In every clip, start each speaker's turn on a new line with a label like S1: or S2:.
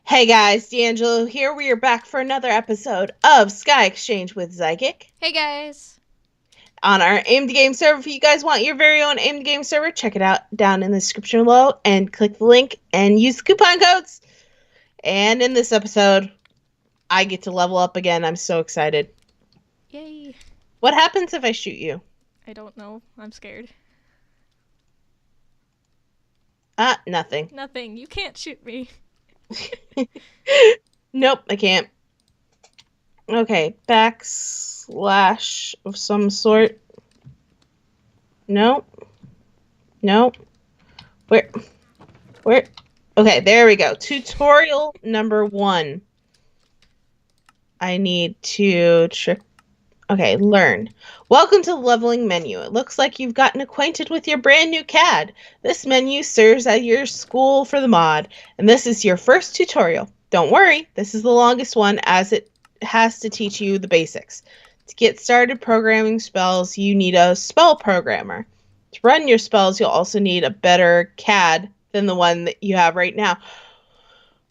S1: Hey guys, D'Angelo here. We are back for another episode of SkyExchange with Zykic
S2: Hey guys.
S1: on our Aim the Game server. If you guys want your very own Aim the Game server, check it out down in the description below and click the link and use the coupon codes. And in this episode, I get to level up again. I'm so excited.
S2: Yay.
S1: What happens if I shoot you?
S2: I don't know. I'm scared.
S1: Nothing.
S2: Nothing. You can't shoot me.
S1: Nope, I can't. Okay, backslash of some sort. Nope. Nope. Where? Where? Okay, there we go. Tutorial number 1. I need to trick. Okay, learn. Welcome to the leveling menu. It looks like you've gotten acquainted with your brand new CAD. This menu serves as your school for the mod, and this is your first tutorial. Don't worry, this is the longest one as it has to teach you the basics. To get started programming spells, you need a spell programmer. To run your spells, you'll also need a better CAD than the one that you have right now.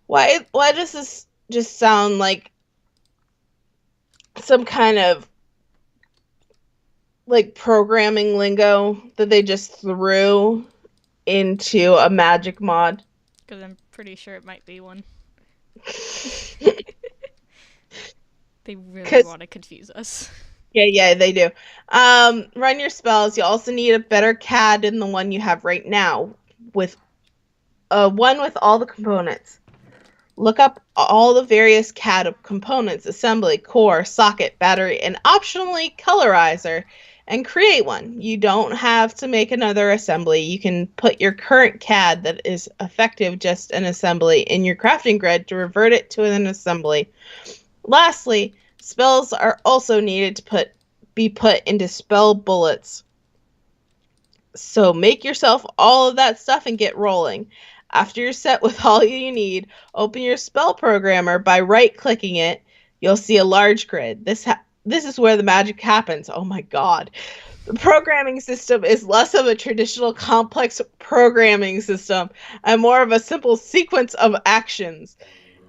S1: Why does this just sound like some kind of like programming lingo that they just threw into a magic mod?
S2: Because I'm pretty sure it might be one. They really
S1: Because
S2: want to confuse us.
S1: yeah, they do. Run your spells. You also need a better CAD than the one you have right now, with one with all the components. Look up all the various CAD components: assembly, core, socket, battery, and optionally colorizer, and create one. You don't have to make another assembly. You can put your current CAD that is effective just an assembly in your crafting grid to revert it to an assembly. Lastly, spells are also needed to be put into spell bullets. So make yourself all of that stuff and get rolling. After you're set with all you need, open your spell programmer by right-clicking it. You'll see a large grid. This is where the magic happens. Oh my god. The programming system is less of a traditional complex programming system and more of a simple sequence of actions.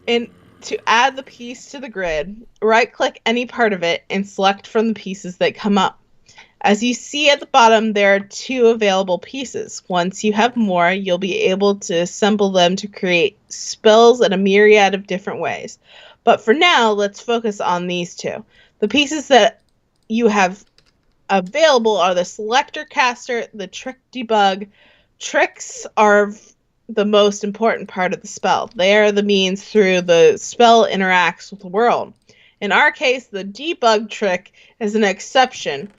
S1: And to add the piece to the grid, right-click any part of it and select from the pieces that come up. As you see at the bottom, there are 2 available pieces. Once you have more, you'll be able to assemble them to create spells in a myriad of different ways. But for now, let's focus on these 2. The pieces that you have available are the selector caster, the trick debug. Tricks are the most important part of the spell. They are the means through the spell interacts with the world. In our case, the debug trick is an exception,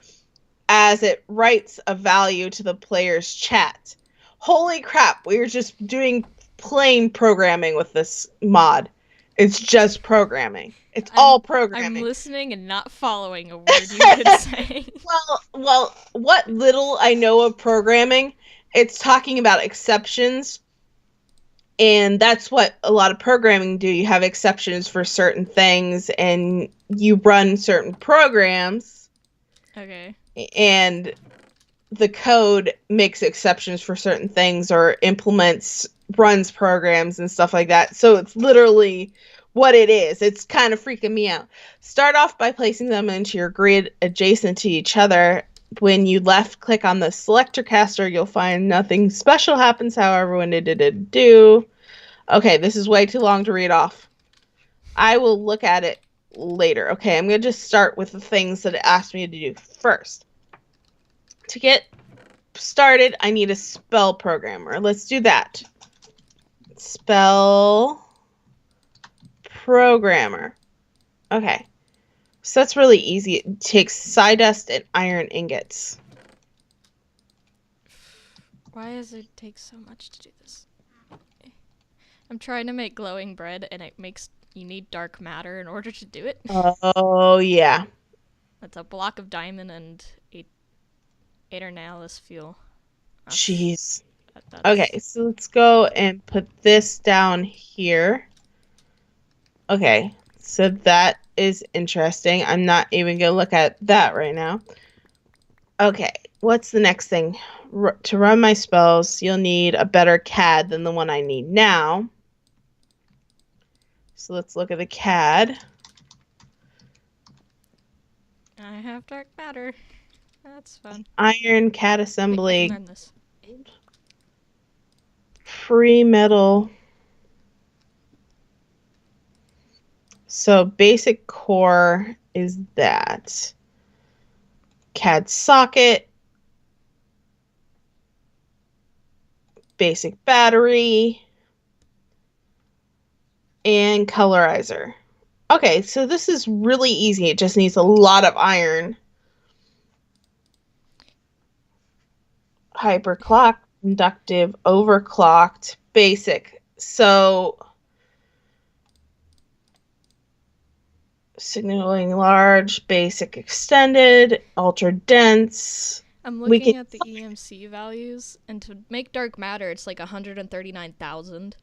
S1: as it writes a value to the player's chat. Holy crap, we're just doing plain programming with this mod. It's just programming. It's all
S2: I'm
S1: programming.
S2: listening and not following a word you've been saying.
S1: Well, what little I know of programming, it's talking about exceptions. And that's what a lot of programming do. You have exceptions for certain things and you run certain programs.
S2: Okay.
S1: And the code makes exceptions for certain things or runs programs and stuff like that. So it's literally what it is. It's kind of freaking me out. Start off by placing them into your grid adjacent to each other. When you left click on the selector caster, you'll find nothing special happens. However, when it do. Okay, this is way too long to read off. I will look at it later. Okay, I'm going to just start with the things that it asked me to do first. To get started, I need a spell programmer. Let's do that. Spell programmer. Okay. So that's really easy. It takes sawdust and iron ingots.
S2: Why does it take so much to do this? I'm trying to make glowing bread and it makes you need dark matter in order to do it.
S1: Oh, yeah.
S2: That's a block of diamond and Aeternalis fuel.
S1: Jeez.
S2: That's...
S1: Okay, so let's go and put this down here. Okay, so that is interesting. I'm not even going to look at that right now. Okay, what's the next thing? To run my spells, you'll need a better CAD than the one I need now. So let's look at the CAD.
S2: I have dark matter. That's fun.
S1: Iron CAD
S2: Wait, I
S1: assembly.
S2: can mend this.
S1: Free metal. So basic core is that. CAD socket. Basic battery. And colorizer. Okay, so this is really easy. It just needs a lot of iron. Hyperclock, inductive, overclocked, basic. So signaling large, basic extended, ultra dense.
S2: I'm
S1: We
S2: looking
S1: can
S2: at the EMC values, and to make dark matter, it's like 139,000.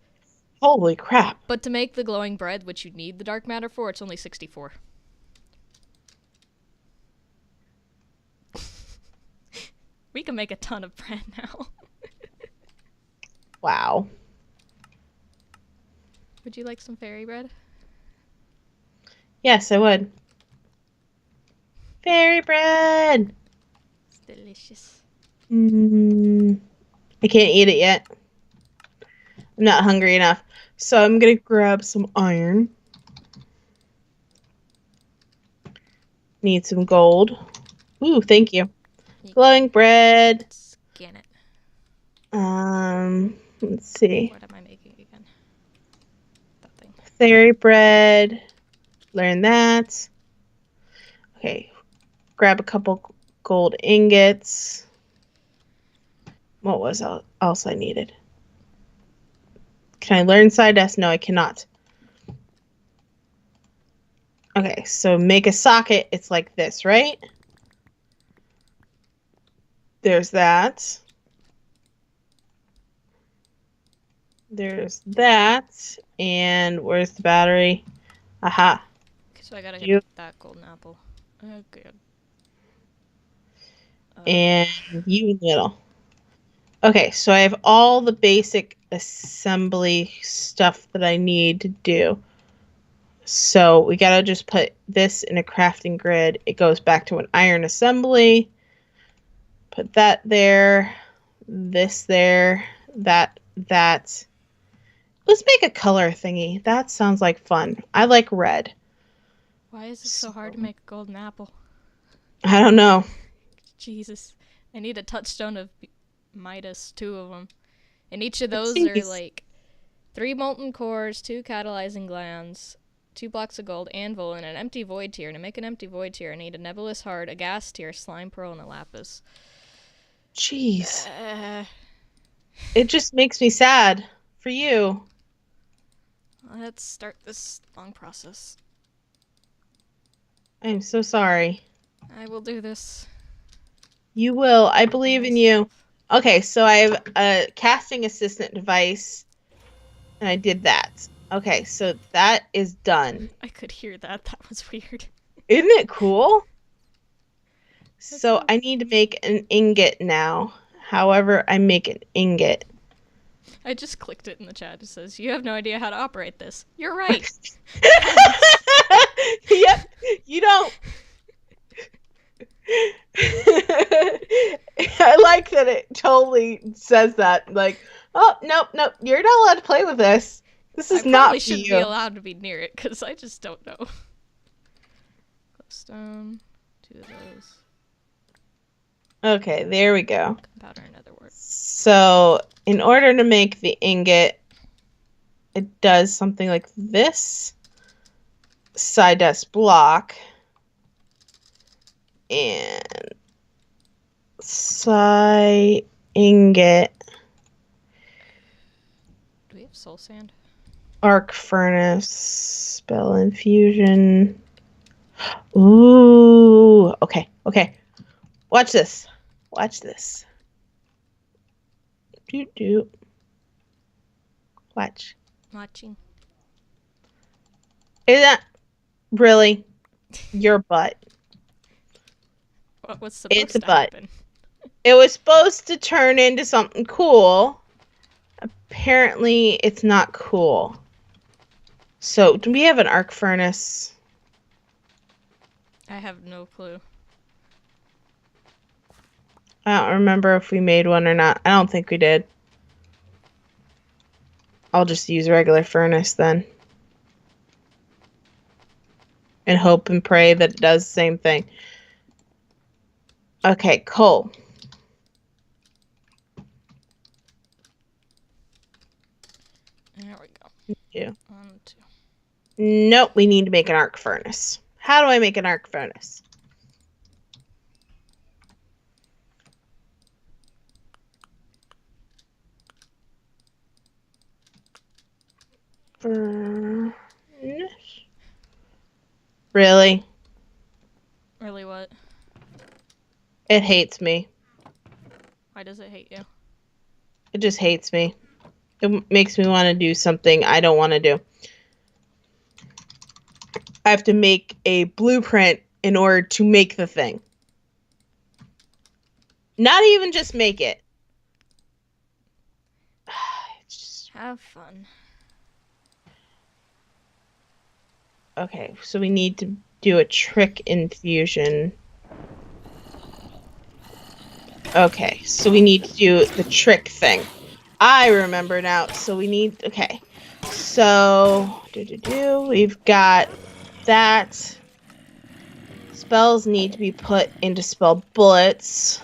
S1: holy crap.
S2: But to make the glowing bread, which you need the dark matter for, it's only 64. We can make a ton of bread now.
S1: Wow.
S2: Would you like some fairy bread?
S1: Yes, I would. Fairy bread.
S2: It's delicious.
S1: I can't eat it yet. I'm not hungry enough. So I'm going to grab some iron. Need some gold. Ooh, thank you. Glowing bread.
S2: Scan it.
S1: Let's see.
S2: What am I making again? That thing.
S1: Fairy bread. Learn that. Okay. Grab a couple gold ingots. What was else I needed? Can I learn side S? No, I cannot. Okay, so make a socket. It's like this, right? There's that. There's that. And where's the battery? Aha.
S2: Okay, so I gotta get that golden apple. Okay.
S1: And you in the middle. Okay, so I have all the basic assembly stuff that I need to do. So we gotta just put this in a crafting grid. It goes back to an iron assembly. Put that there, this there, that. Let's make a color thingy. That sounds like fun. I like red.
S2: Why is it so hard to make a golden apple?
S1: I don't know.
S2: Jesus. I need a touchstone of Midas, 2 of them. And each of those
S1: Jeez.
S2: are like 3 molten cores, 2 catalyzing glands, 2 blocks of gold, anvil, and an empty void tier. To make an empty void tier, I need a nebulous heart, a gas tier, slime pearl, and a lapis.
S1: Jeez. It just makes me sad for you.
S2: Let's start this long process.
S1: I'm so sorry.
S2: I will do this.
S1: You will. I believe in you. Okay, so I have a casting assistant device, and I did that. Okay, so that is done.
S2: I could hear that. That was weird.
S1: Isn't it cool? So I need to make an ingot now. However, I make an ingot.
S2: I just clicked it in the chat. It says, you have no idea how to operate this. You're right.
S1: Yep, you don't. I like that it totally says that. Like, oh, nope, you're not allowed to play with this. This is not for you. I
S2: shouldn't be allowed to be near it, because I just don't know. Glowstone, 2 of those.
S1: Okay, there we go.
S2: Gunpowder, another word.
S1: So, in order to make the ingot, it does something like this. Side S block. And psi ingot.
S2: Do we have soul sand?
S1: Arc furnace. Spell infusion. Ooh. Okay. Watch this. Doot. Watch.
S2: Watching.
S1: Is that really your butt?
S2: What was supposed
S1: It's a
S2: to
S1: butt.
S2: happen?
S1: It was supposed to turn into something cool. Apparently, it's not cool. So, do we have an arc furnace?
S2: I have no clue.
S1: I don't remember if we made one or not. I don't think we did. I'll just use regular furnace then. And hope and pray that it does the same thing. Okay, coal.
S2: There we go.
S1: Yeah.
S2: 1, 2.
S1: Nope, we need to make an arc furnace. How do I make an arc furnace? Furnace. Really?
S2: Really, what?
S1: It hates me.
S2: Why does it hate you?
S1: It just hates me. It makes me want to do something I don't want to do. I have to make a blueprint in order to make the thing. Not even just make it. Just...
S2: Have fun.
S1: Okay, so we need to do a trick infusion. Okay, so we need to do the trick thing. I remember now. So we need... Okay. So... We've got that. Spells need to be put into spell bullets.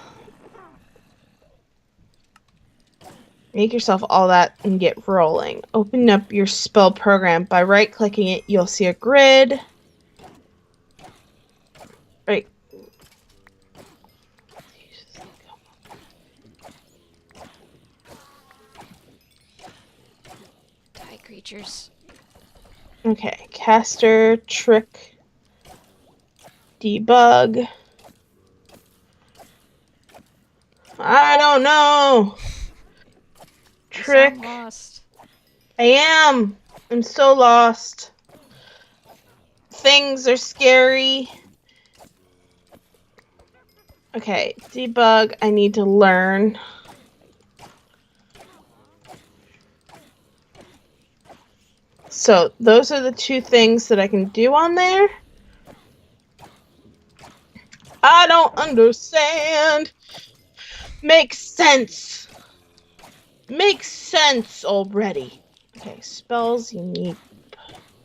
S1: Make yourself all that and get rolling. Open up your spell program. By right-clicking it, you'll see a grid. Right.
S2: Die, creatures.
S1: Okay. Caster, trick, debug. I don't know. Trick.
S2: You sound lost.
S1: I am. I'm so lost. Things are scary. Okay, debug, I need to learn. So, those are the two things that I can do on there. I don't understand. Makes sense. Makes sense already. Okay, spells you need.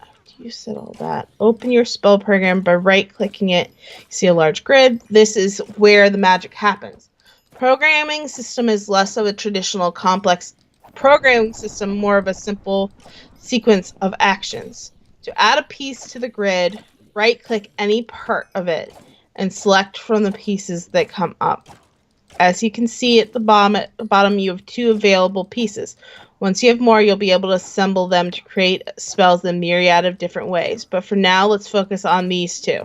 S1: After you said all that, open your spell program by right-clicking it. You see a large grid. This is where the magic happens. Programming system is less of a traditional complex programming system, more of a simple sequence of actions. To add a piece to the grid, right-click any part of it and select from the pieces that come up. As you can see at the bottom, you have 2 available pieces. Once you have more, you'll be able to assemble them to create spells in a myriad of different ways. But for now, let's focus on these 2.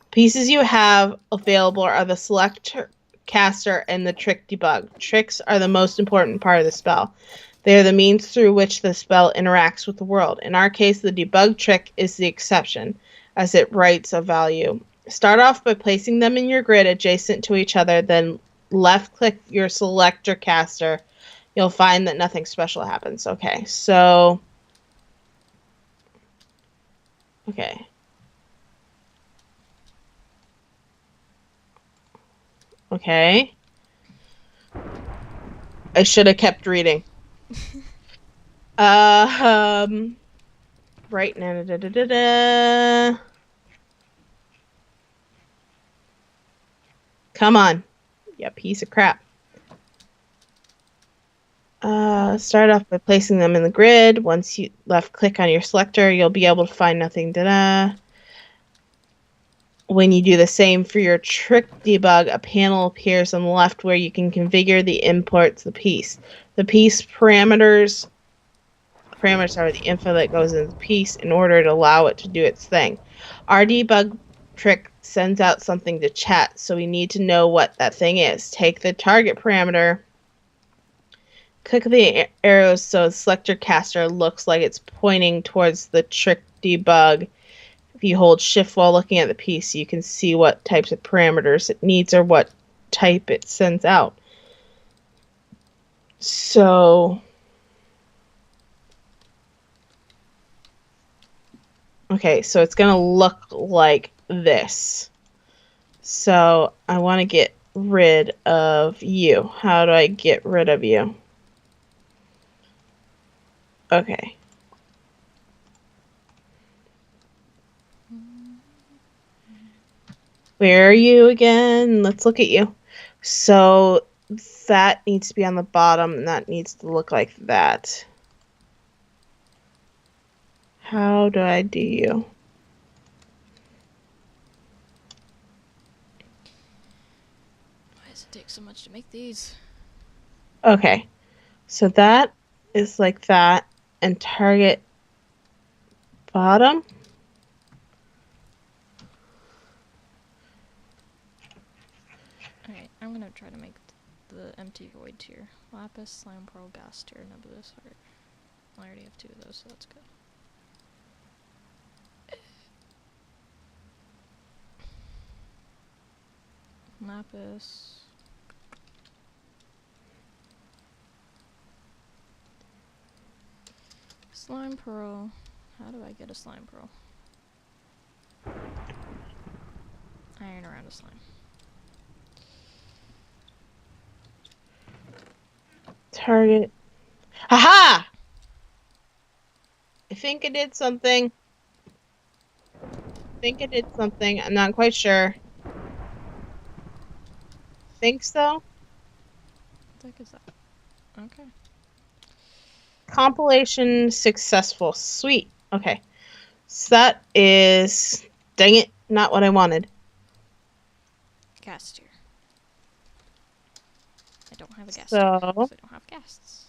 S1: Pieces you have available are the Selector Caster and the Trick Debug. Tricks are the most important part of the spell. They are the means through which the spell interacts with the world. In our case, the Debug trick is the exception, as it writes a value. Start off by placing them in your grid adjacent to each other, then left-click your Selector Caster. You'll find that nothing special happens. Okay, so... Okay. Okay. I should have kept reading. Right now. Come on. You piece of crap. Start off by placing them in the grid. Once you left-click on your selector, you'll be able to find nothing. When you do the same for your trick debug, a panel appears on the left where you can configure the imports of the piece. The piece parameters are the info that goes in the piece in order to allow it to do its thing. Our debug trick sends out something to chat, so we need to know what that thing is. Take the target parameter, click the arrows so selector caster looks like it's pointing towards the trick debug. If you hold shift while looking at the piece, you can see what types of parameters it needs or what type it sends out. So Okay, so it's going to look like this. So I want to get rid of you. How do I get rid of you? Okay. Where are you again? Let's look at you. So that needs to be on the bottom, and that needs to look like that. How do I do you?
S2: Why does it take so much to make these?
S1: Okay. So that is like that, and target bottom.
S2: Alright, I'm gonna try to make the empty void tier. Lapis, slime pearl, gas tier, nebulous heart. I already have 2 of those, so that's good. Lapis. Slime pearl. How do I get a slime pearl? Iron around a slime.
S1: Target. Haha! I think I did something. I'm not quite sure. Think so?
S2: What the heck is that? Okay.
S1: Compilation successful. Sweet. Okay. So that is, dang it, not what I wanted.
S2: Gas tier. I don't have a gas tier.
S1: So,
S2: Because I don't have ghasts.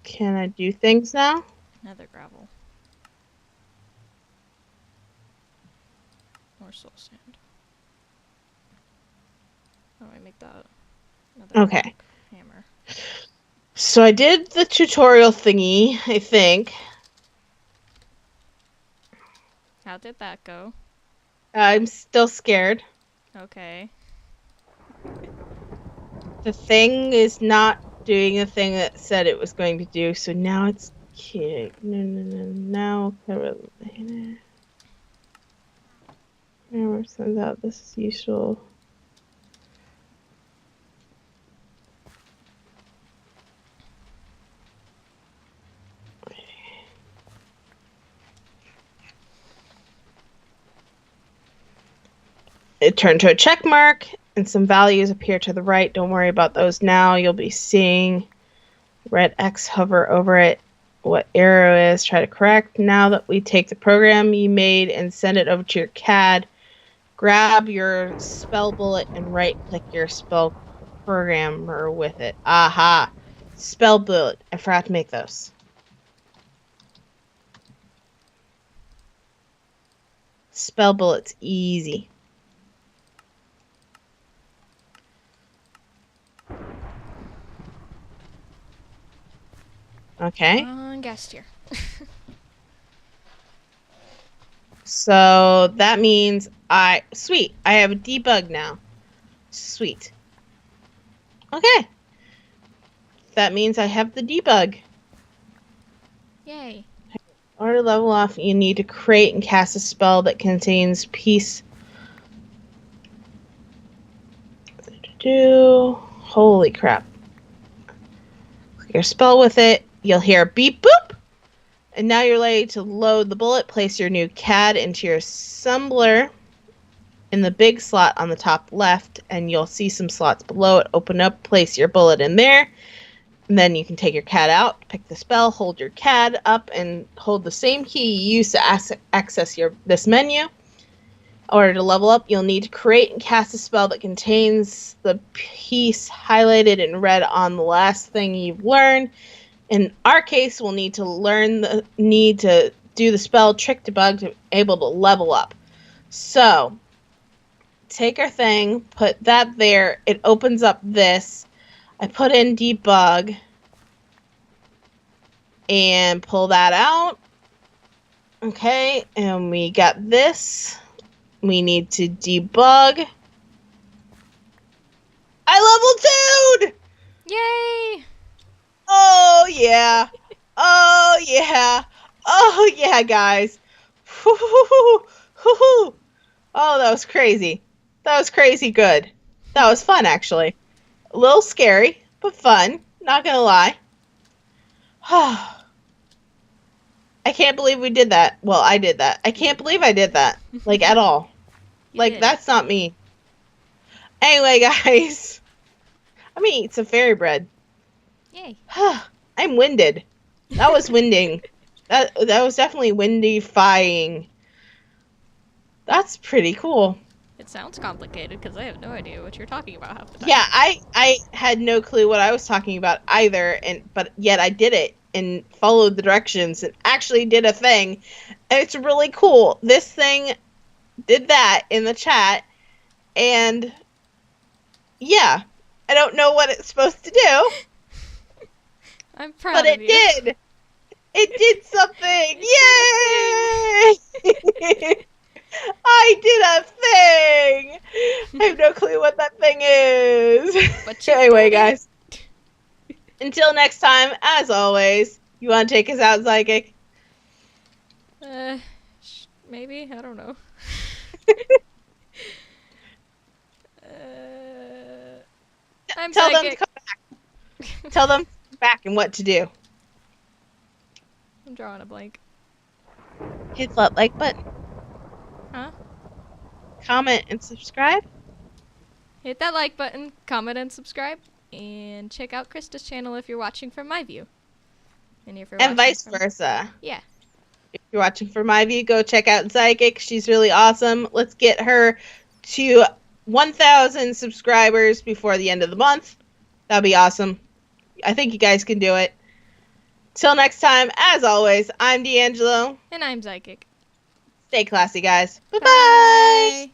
S1: can I do things now?
S2: Nether gravel. Or soul sand. How do I make that? Another
S1: Okay.
S2: hammer.
S1: So I did the tutorial thingy, I think.
S2: How did that go?
S1: I'm still scared.
S2: Okay.
S1: The thing is not doing the thing that said it was going to do, so now it's kick. No. Now hammer sends out this is useful. It turned to a check mark, and some values appear to the right. Don't worry about those now. You'll be seeing red X hover over it. What arrow is, try to correct. Now that we take the program you made and send it over to your CAD, grab your spell bullet and right-click your spell programmer with it. Aha! Spell bullet. I forgot to make those. Spell bullet's easy. Okay.
S2: Gas tier.
S1: So that means sweet. I have a debug now. Sweet. Okay. That means I have the debug.
S2: Yay.
S1: In order to level off, you need to create and cast a spell that contains peace. Holy crap. Click your spell with it. You'll hear a beep boop. And now you're ready to load the bullet. Place your new CAD into your assembler in the big slot on the top left, and you'll see some slots below it. Open up, place your bullet in there, and then you can take your CAD out, pick the spell, hold your CAD up, and hold the same key you use to access this menu. In order to level up, you'll need to create and cast a spell that contains the piece highlighted in red on the last thing you've learned. In our case, we'll need to do the spell trick debug to be able to level up. So, take our thing, put that there. It opens up this. I put in debug and pull that out. Okay, and we got this. We need to debug. I level 2'd!
S2: Yay!
S1: Oh, yeah. Oh, yeah. Oh, yeah, guys. Oh, that was crazy. That was crazy good. That was fun, actually. A little scary, but fun. Not gonna lie. I can't believe we did that. Well, I did that. I can't believe I did that. Like, at all.
S2: You
S1: Like,
S2: did.
S1: that's not me. Anyway, guys. I'm gonna eat some fairy bread.
S2: Yay.
S1: I'm winded. That was winding. That was definitely windifying. That's pretty cool.
S2: It sounds complicated because I have no idea what you're talking about half the time.
S1: Yeah, I had no clue what I was talking about either, but yet I did it and followed the directions and actually did a thing. And it's really cool. This thing did that in the chat, and yeah, I don't know what it's supposed to do,
S2: I'm proud
S1: but
S2: of
S1: it
S2: you.
S1: did. It did something. Yay! I did a thing. I have no clue what that thing is.
S2: But you
S1: Anyway,
S2: did it.
S1: guys. Until next time, as always, you want to take us out, Psychic?
S2: Maybe? I don't know. I'm
S1: Tell them to
S2: psychic.
S1: come back. Tell them to come back and what to do.
S2: I'm drawing a blank.
S1: Hit that like button,
S2: Huh?
S1: comment, and subscribe.
S2: Hit that like button, comment, and subscribe. And check out Krista's channel if you're watching from my view. And if you're
S1: And
S2: watching
S1: vice
S2: from...
S1: versa.
S2: Yeah.
S1: If you're watching from my view, go check out Psychic. She's really awesome. Let's get her to 1,000 subscribers before the end of the month. That'd be awesome. I think you guys can do it. Till next time, as always, I'm D'Angelo.
S2: And I'm psychic.
S1: Stay classy, guys. Bye-bye.
S2: Bye.